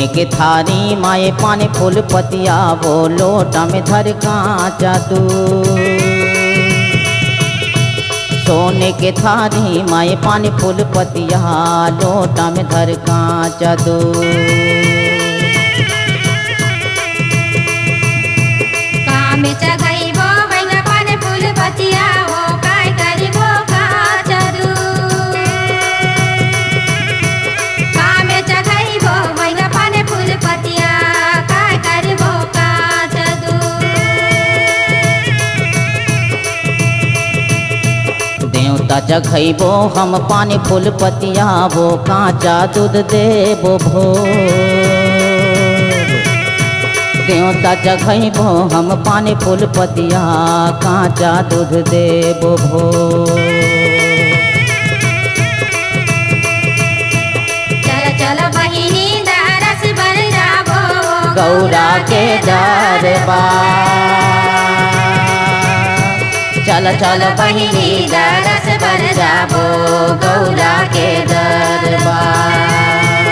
सोने के थारी माए पाने फूल पतिया, वो लोटा में धर कांचा दूध। सोने के थारी माए पाने फूल पतिया, लोटा में धर कांचा दूध। देवता जगैबो हम पानी फूल पतिया, वो कांचा दूध देबो भोर। देवता जगैबो हम पानी फूल पतिया, कांचा दूध देबो भोर। चल चल बहिनी दरस बर जाबो, गौरा के दरबार। चल चल बहिनी दरस बर जाबो, गौरा के दरबार।